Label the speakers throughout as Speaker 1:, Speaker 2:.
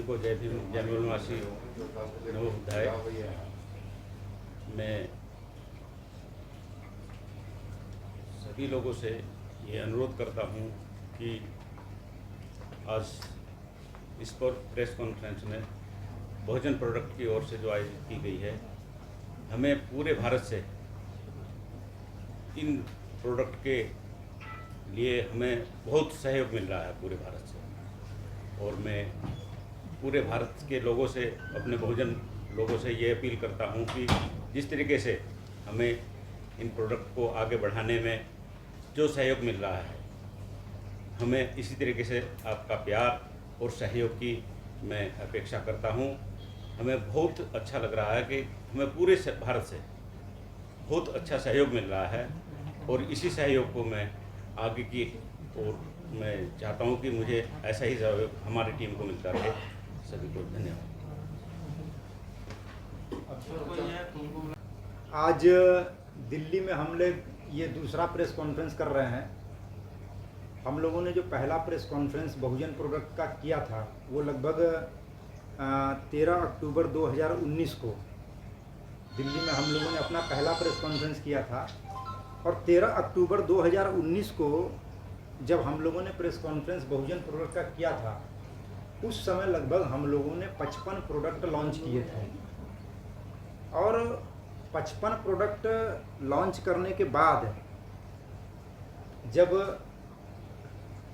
Speaker 1: को जय भीम, जय मूलवासी, नमो बुद्धाय। मैं सभी लोगों से ये अनुरोध करता हूँ कि आज इस पर प्रेस कॉन्फ्रेंस में बहुजन प्रोडक्ट की ओर से जो आयोजित की गई है, हमें पूरे भारत से इन प्रोडक्ट के लिए हमें बहुत सहयोग मिल रहा है पूरे भारत से। और मैं पूरे भारत के लोगों से, अपने बहुजन लोगों से ये अपील करता हूँ कि जिस तरीके से हमें इन प्रोडक्ट को आगे बढ़ाने में जो सहयोग मिल रहा है, हमें इसी तरीके से आपका प्यार और सहयोग की मैं अपेक्षा करता हूँ। हमें बहुत अच्छा लग रहा है कि हमें पूरे भारत से बहुत अच्छा सहयोग मिल रहा है और इसी सहयोग को मैं आगे की और मैं चाहता हूँ कि मुझे ऐसा ही सहयोग हमारी टीम को मिलता रहे। सभी को धन्यवाद।
Speaker 2: आज दिल्ली में हम लोग ये दूसरा प्रेस कॉन्फ्रेंस कर रहे हैं। हम लोगों ने जो पहला प्रेस कॉन्फ्रेंस बहुजन प्रोडक्ट का किया था वो लगभग 13 अक्टूबर 2019 को दिल्ली में हम लोगों ने अपना पहला प्रेस कॉन्फ्रेंस किया था। और 13 अक्टूबर 2019 को जब हम लोगों ने प्रेस कॉन्फ्रेंस बहुजन प्रोडक्ट का किया था, उस समय लगभग हम लोगों ने 55 प्रोडक्ट लॉन्च किए थे। और 55 प्रोडक्ट लॉन्च करने के बाद जब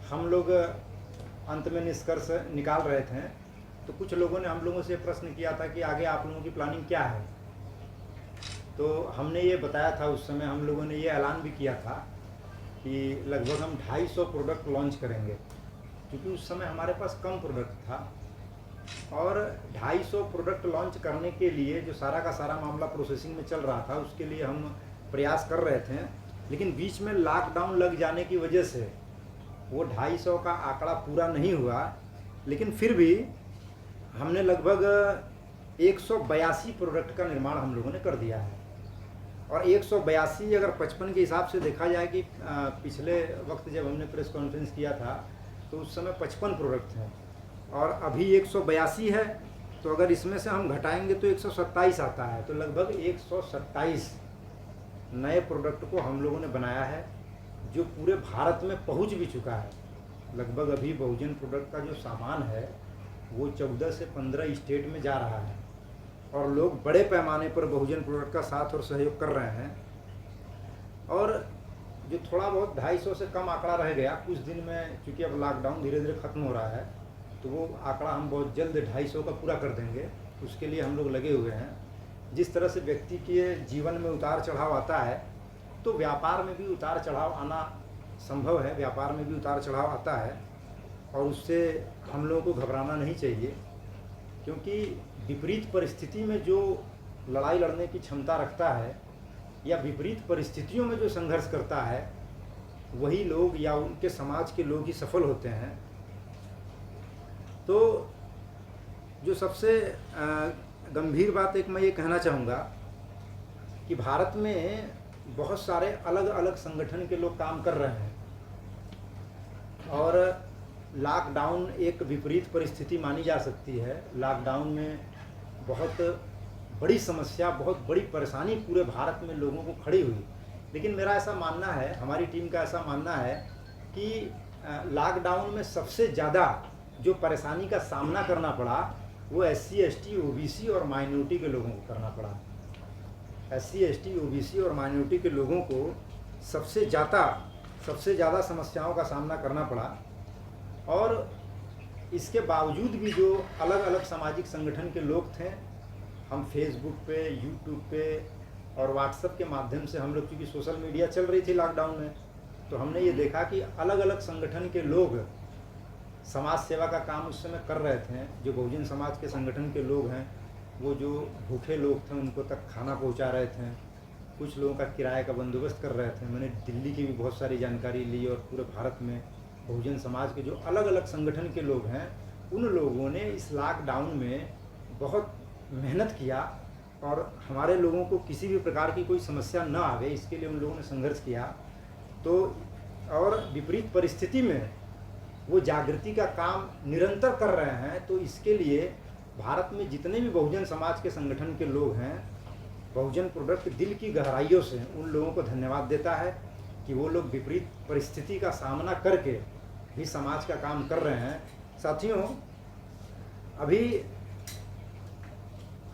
Speaker 2: हम लोग अंत में निष्कर्ष निकाल रहे थे, तो कुछ लोगों ने हम लोगों से प्रश्न किया था कि आगे आप लोगों की प्लानिंग क्या है। तो हमने ये बताया था, उस समय हम लोगों ने ये ऐलान भी किया था कि लगभग हम 250 प्रोडक्ट लॉन्च करेंगे, क्योंकि उस समय हमारे पास कम प्रोडक्ट था। और 250 प्रोडक्ट लॉन्च करने के लिए जो सारा का सारा मामला प्रोसेसिंग में चल रहा था, उसके लिए हम प्रयास कर रहे थे। लेकिन बीच में लॉकडाउन लग जाने की वजह से वो 250 का आंकड़ा पूरा नहीं हुआ। लेकिन फिर भी हमने लगभग 182 प्रोडक्ट का निर्माण हम लोगों ने कर दिया है। और 182 अगर 55 के हिसाब से देखा जाए कि पिछले वक्त जब हमने प्रेस कॉन्फ्रेंस किया था तो उस समय 55 प्रोडक्ट थे और अभी 182 है। तो अगर इसमें से हम घटाएंगे तो 127 आता है। तो लगभग 127 नए प्रोडक्ट को हम लोगों ने बनाया है, जो पूरे भारत में पहुंच भी चुका है। लगभग अभी बहुजन प्रोडक्ट का जो सामान है वो 14 से 15 स्टेट में जा रहा है और लोग बड़े पैमाने पर बहुजन प्रोडक्ट का साथ और सहयोग कर रहे हैं। और जो थोड़ा बहुत 250 से कम आंकड़ा रह गया कुछ दिन में, क्योंकि अब लॉकडाउन धीरे धीरे ख़त्म हो रहा है, तो वो आंकड़ा हम बहुत जल्द 250 का पूरा कर देंगे। उसके लिए हम लोग लगे हुए हैं। जिस तरह से व्यक्ति के जीवन में उतार चढ़ाव आता है, तो व्यापार में भी उतार चढ़ाव आना संभव है। व्यापार में भी उतार चढ़ाव आता है और उससे हम लोगों को घबराना नहीं चाहिए, क्योंकि विपरीत परिस्थिति में जो लड़ाई लड़ने की क्षमता रखता है या विपरीत परिस्थितियों में जो संघर्ष करता है, वही लोग या उनके समाज के लोग ही सफल होते हैं। तो जो सबसे गंभीर बात एक मैं ये कहना चाहूँगा कि भारत में बहुत सारे अलग अलग संगठन के लोग काम कर रहे हैं और लॉकडाउन एक विपरीत परिस्थिति मानी जा सकती है। लॉकडाउन में बहुत बड़ी समस्या, बहुत बड़ी परेशानी पूरे भारत में लोगों को खड़ी हुई। लेकिन मेरा ऐसा मानना है, हमारी टीम का ऐसा मानना है कि लॉकडाउन में सबसे ज़्यादा जो परेशानी का सामना करना पड़ा वो SC, ST, OBC और माइनॉरिटी के लोगों को करना पड़ा। SC, ST, OBC और माइनॉरिटी के लोगों को सबसे ज़्यादा समस्याओं का सामना करना पड़ा। और इसके बावजूद भी जो अलग अलग सामाजिक संगठन के लोग थे, हम फेसबुक पे, यूट्यूब पे और व्हाट्सएप के माध्यम से, हम लोग क्योंकि सोशल मीडिया चल रही थी लॉकडाउन में, तो हमने ये देखा कि अलग अलग संगठन के लोग समाज सेवा का काम उस समय कर रहे थे। जो बहुजन समाज के संगठन के लोग हैं, वो जो भूखे लोग थे उनको तक खाना पहुंचा रहे थे, कुछ लोगों का किराए का बंदोबस्त कर रहे थे। मैंने दिल्ली की भी बहुत सारी जानकारी ली और पूरे भारत में बहुजन समाज के जो अलग अलग संगठन के लोग हैं, उन लोगों ने इस लॉकडाउन में बहुत मेहनत किया और हमारे लोगों को किसी भी प्रकार की कोई समस्या न आवे, इसके लिए उन लोगों ने संघर्ष किया। तो और विपरीत परिस्थिति में वो जागृति का काम निरंतर कर रहे हैं। तो इसके लिए भारत में जितने भी बहुजन समाज के संगठन के लोग हैं, बहुजन प्रोडक्ट दिल की गहराइयों से उन लोगों को धन्यवाद देता है कि वो लोग विपरीत परिस्थिति का सामना करके भी समाज का काम कर रहे हैं। साथियों, अभी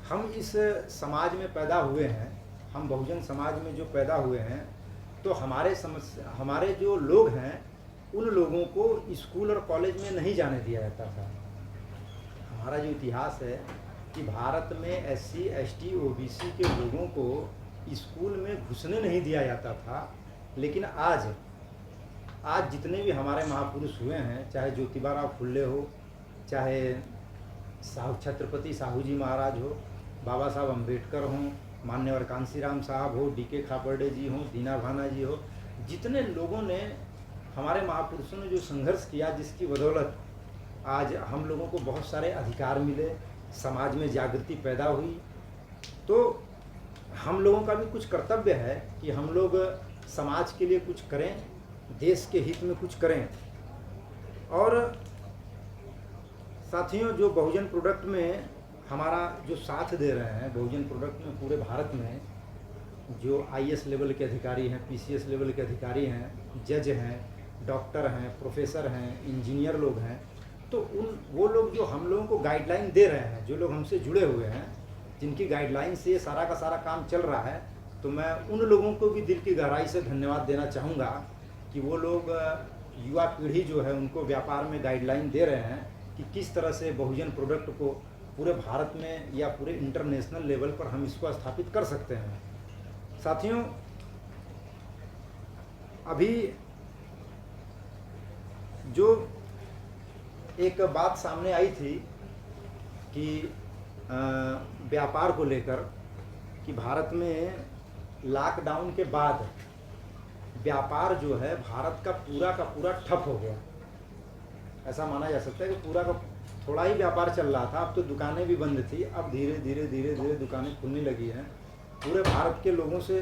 Speaker 2: हम इस समाज में पैदा हुए हैं, हम बहुजन समाज में जो पैदा हुए हैं, तो हमारे जो लोग हैं उन लोगों को स्कूल और कॉलेज में नहीं जाने दिया जाता था। हमारा जो इतिहास है कि भारत में SC ST OBC के लोगों को स्कूल में घुसने नहीं दिया जाता था। लेकिन आज जितने भी हमारे महापुरुष हुए हैं, चाहे ज्योतिबा फुल्ले हो, चाहे छत्रपति साहू जी महाराज हो, बाबा साहब अम्बेडकर हों, मान्यवर कांसीराम साहब हो, DK खापर्डे जी हों, दीना भाना जी हो, जितने लोगों ने, हमारे महापुरुषों ने जो संघर्ष किया, जिसकी बदौलत आज हम लोगों को बहुत सारे अधिकार मिले, समाज में जागृति पैदा हुई। तो हम लोगों का भी कुछ कर्तव्य है कि हम लोग समाज के लिए कुछ करें, देश के हित में कुछ करें। और साथियों, जो बहुजन प्रोडक्ट में हमारा जो साथ दे रहे हैं, बहुजन प्रोडक्ट में पूरे भारत में जो IAS लेवल के अधिकारी हैं, PCS लेवल के अधिकारी हैं, जज हैं, डॉक्टर हैं, प्रोफेसर हैं, इंजीनियर लोग हैं, तो वो लोग जो हम लोगों को गाइडलाइन दे रहे हैं, जो लोग हमसे जुड़े हुए हैं, जिनकी गाइडलाइन से ये सारा का सारा काम चल रहा है, तो मैं उन लोगों को भी दिल की गहराई से धन्यवाद देना चाहूँगा कि वो लोग, युवा पीढ़ी जो है, उनको व्यापार में गाइडलाइन दे रहे हैं कि किस तरह से बहुजन प्रोडक्ट को पूरे भारत में या पूरे इंटरनेशनल लेवल पर हम इसको स्थापित कर सकते हैं। साथियों, अभी जो एक बात सामने आई थी कि व्यापार को लेकर, कि भारत में लॉकडाउन के बाद व्यापार जो है भारत का पूरा ठप हो गया। ऐसा माना जा सकता है कि पूरा का थोड़ा ही व्यापार चल रहा था। अब तो दुकानें भी बंद थी, अब धीरे धीरे दुकानें खुलने लगी हैं। पूरे भारत के लोगों से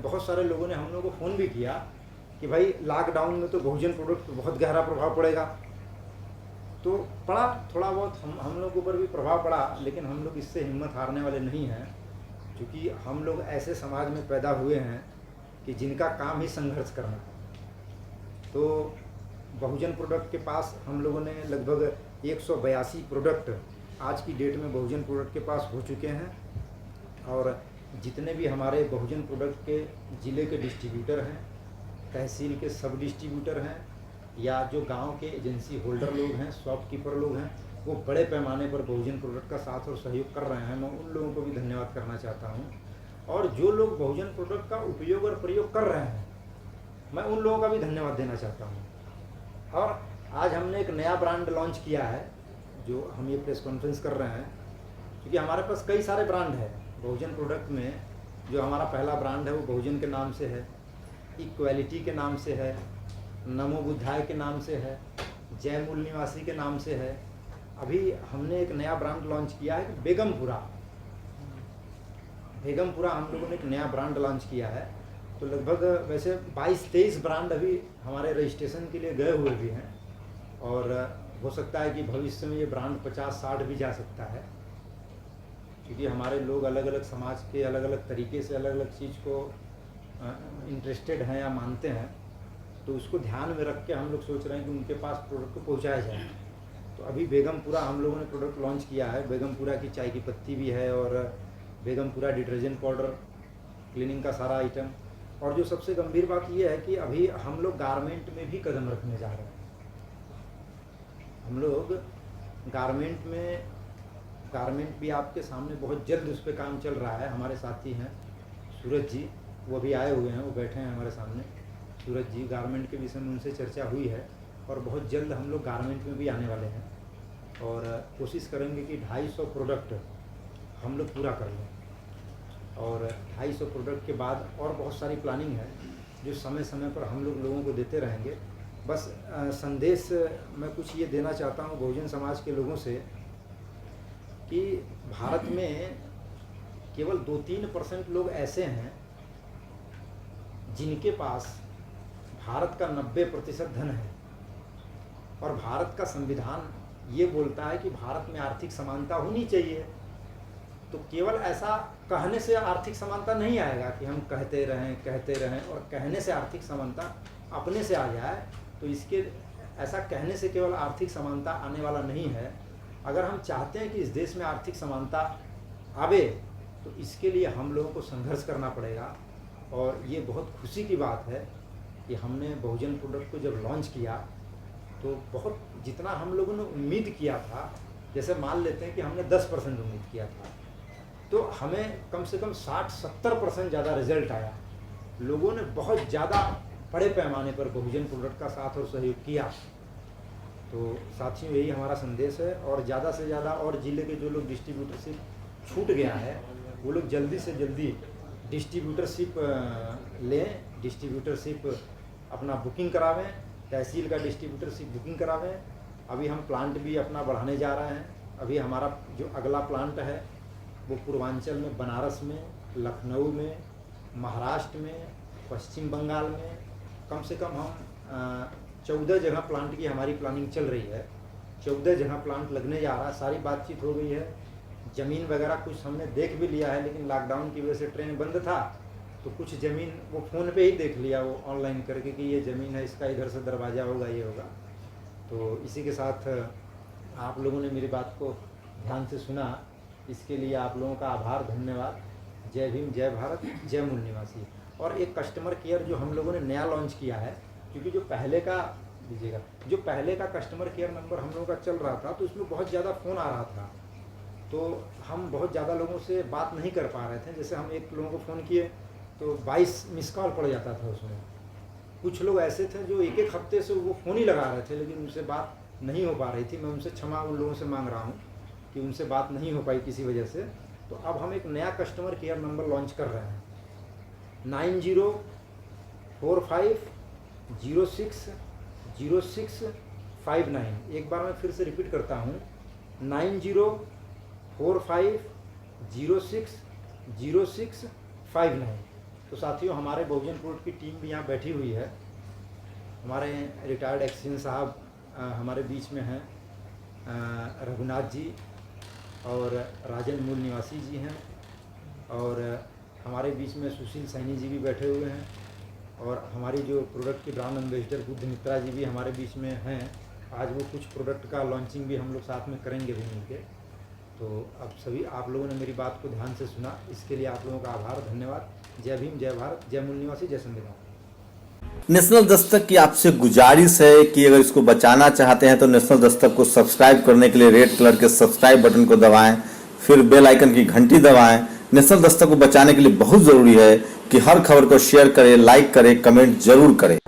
Speaker 2: बहुत सारे लोगों ने हम लोगों को फ़ोन भी किया कि भाई लॉकडाउन में तो बहुजन प्रोडक्ट पर बहुत गहरा प्रभाव पड़ेगा। तो पड़ा, थोड़ा बहुत हम लोग के ऊपर भी प्रभाव पड़ा, लेकिन हम लोग इससे हिम्मत हारने वाले नहीं हैं, क्योंकि हम लोग ऐसे समाज में पैदा हुए हैं कि जिनका काम ही संघर्ष करना है। तो बहुजन प्रोडक्ट के पास हम लोगों ने लगभग 182 प्रोडक्ट आज की डेट में बहुजन प्रोडक्ट के पास हो चुके हैं। और जितने भी हमारे बहुजन प्रोडक्ट के ज़िले के डिस्ट्रीब्यूटर हैं, तहसील के सब डिस्ट्रीब्यूटर हैं, या जो गांव के एजेंसी होल्डर लोग हैं, शॉपकीपर लोग हैं, वो बड़े पैमाने पर बहुजन प्रोडक्ट का साथ और सहयोग कर रहे हैं। मैं उन लोगों को भी धन्यवाद करना चाहता हूं। और जो लोग बहुजन प्रोडक्ट का उपयोग और प्रयोग कर रहे हैं, मैं उन लोगों का भी धन्यवाद देना चाहता हूं। और आज हमने एक नया ब्रांड लॉन्च किया है, जो हम ये प्रेस कॉन्फ्रेंस कर रहे हैं, क्योंकि हमारे पास कई सारे ब्रांड हैं बहुजन प्रोडक्ट में। जो हमारा पहला ब्रांड है वो बहुजन के नाम से है, इक्वालिटी के नाम से है, नमो बुद्धाय के नाम से है, जय मूल निवासी के नाम से है। अभी हमने एक नया ब्रांड लॉन्च किया है, बेगमपुरा हम लोगों ने एक नया ब्रांड लॉन्च किया है। तो लगभग वैसे 22-23 ब्रांड अभी हमारे रजिस्ट्रेशन के लिए गए हुए भी हैं, और हो सकता है कि भविष्य में ये ब्रांड 50-60 भी जा सकता है, क्योंकि हमारे लोग अलग अलग समाज के अलग अलग तरीके से अलग अलग चीज़ को इंटरेस्टेड हैं या मानते हैं। तो उसको ध्यान में रख के हम लोग सोच रहे हैं कि उनके पास प्रोडक्ट को पहुंचाया जाए। तो अभी बेगमपुरा हम लोगों ने प्रोडक्ट लॉन्च किया है। बेगमपुरा की चाय की पत्ती भी है, और बेगमपुरा डिटर्जेंट पाउडर, क्लीनिंग का सारा आइटम। और जो सबसे गंभीर बात यह है कि अभी हम लोग गारमेंट में भी कदम रखने जा रहे हैं। हम लोग गारमेंट भी आपके सामने बहुत जल्द उस पर काम चल रहा है। हमारे साथी हैं सूरज जी, वो अभी आए हुए हैं, वो बैठे हैं हमारे सामने। सूरज जी, गारमेंट के विषय में उनसे चर्चा हुई है, और बहुत जल्द हम लोग गारमेंट में भी आने वाले हैं, और कोशिश करेंगे कि 250 प्रोडक्ट हम लोग पूरा कर लें। और 250 प्रोडक्ट के बाद और बहुत सारी प्लानिंग है, जो समय समय पर हम लोग लोगों को देते रहेंगे। बस संदेश मैं कुछ ये देना चाहता हूँ बहुजन समाज के लोगों से, कि भारत में केवल 2-3% लोग ऐसे हैं जिनके पास भारत का 90% धन है, और भारत का संविधान ये बोलता है कि भारत में आर्थिक समानता होनी चाहिए। तो केवल ऐसा कहने से आर्थिक समानता नहीं आएगा कि हम कहते रहें और कहने से आर्थिक समानता अपने से आ जाए। तो इसके ऐसा कहने से केवल आर्थिक समानता आने वाला नहीं है। अगर हम चाहते हैं कि इस देश में आर्थिक समानता आवे तो इसके लिए हम लोगों को संघर्ष करना पड़ेगा। और ये बहुत खुशी की बात है कि हमने बहुजन प्रोडक्ट को जब लॉन्च किया तो बहुत जितना हम लोगों ने उम्मीद किया था, जैसे मान लेते हैं कि हमने 10% उम्मीद किया था, तो हमें कम से कम 60-70% ज़्यादा रिजल्ट आया। लोगों ने बहुत ज़्यादा बड़े पैमाने पर बहुजन प्रोडक्ट का साथ और सहयोग किया। तो साथियों, यही हमारा संदेश है। और ज़्यादा से ज़्यादा और ज़िले के जो लोग डिस्ट्रीब्यूटरशिप छूट गया है वो लोग जल्दी से जल्दी डिस्ट्रीब्यूटरशिप लें, डिस्ट्रीब्यूटरशिप अपना बुकिंग करावें, तहसील का डिस्ट्रीब्यूटरशिप बुकिंग करावें। अभी हम प्लांट भी अपना बढ़ाने जा रहे हैं। अभी हमारा जो अगला प्लांट है वो पूर्वांचल में, बनारस में, लखनऊ में, महाराष्ट्र में, पश्चिम बंगाल में कम से कम हम 14 जगह प्लांट की हमारी प्लानिंग चल रही है। 14 जगह प्लांट लगने जा रहा है। सारी बातचीत हो गई है, ज़मीन वगैरह कुछ हमने देख भी लिया है, लेकिन लॉकडाउन की वजह से ट्रेन बंद था तो कुछ ज़मीन वो फ़ोन पे ही देख लिया, वो ऑनलाइन करके कि ये ज़मीन है, इसका इधर से दरवाज़ा होगा, ये होगा। तो इसी के साथ आप लोगों ने मेरी बात को ध्यान से सुना, इसके लिए आप लोगों का आभार, धन्यवाद। जय भीम, जय भारत, जय मूल निवासी। और एक कस्टमर केयर जो हम लोगों ने नया लॉन्च किया है, क्योंकि जो पहले का दीजिएगा, जो पहले का कस्टमर केयर नंबर हम लोगों का चल रहा था तो उसमें बहुत ज़्यादा फ़ोन आ रहा था, तो हम बहुत ज़्यादा लोगों से बात नहीं कर पा रहे थे। जैसे हम एक लोगों को फ़ोन किए तो 22 मिस कॉल पड़ जाता था उसमें। कुछ लोग ऐसे थे जो एक हफ्ते से वो फ़ोन ही लगा रहे थे, लेकिन उनसे बात नहीं हो पा रही थी। मैं उनसे क्षमा उन लोगों से मांग रहा हूँ कि उनसे बात नहीं हो पाई किसी वजह से। तो अब हम एक नया कस्टमर केयर नंबर लॉन्च कर रहे हैं, 9045060659। एक बार मैं फिर से रिपीट करता हूँ, 9045060659। तो साथियों, हमारे बहुजन प्रोडक्ट की टीम भी यहाँ बैठी हुई है। हमारे रिटायर्ड एक्सीएन साहब हमारे बीच में हैं, रघुनाथ जी और राजन मूल निवासी जी हैं, और हमारे बीच में सुशील सैनी जी भी बैठे हुए हैं, और हमारी जो प्रोडक्ट की ब्रांड एम्बेसडर बुद्ध मित्रा जी भी हमारे बीच में हैं। आज वो कुछ प्रोडक्ट का लॉन्चिंग भी हम लोग साथ में करेंगे भी मिलके। तो अब सभी आप लोगों ने मेरी बात को ध्यान से सुना, इसके लिए आप लोगों का आभार, धन्यवाद। जय भीम, जय भारत, जय मूल निवासी, जय संविधान।
Speaker 3: नेशनल दस्तक की आपसे गुजारिश है कि अगर इसको बचाना चाहते हैं तो नेशनल दस्तक को सब्सक्राइब करने के लिए रेड कलर के सब्सक्राइब बटन को दबाएं, फिर बेल आइकन की घंटी दबाएं। नेशनल दस्तक को बचाने के लिए बहुत जरूरी है कि हर खबर को शेयर करें, लाइक करें, कमेंट जरूर करें।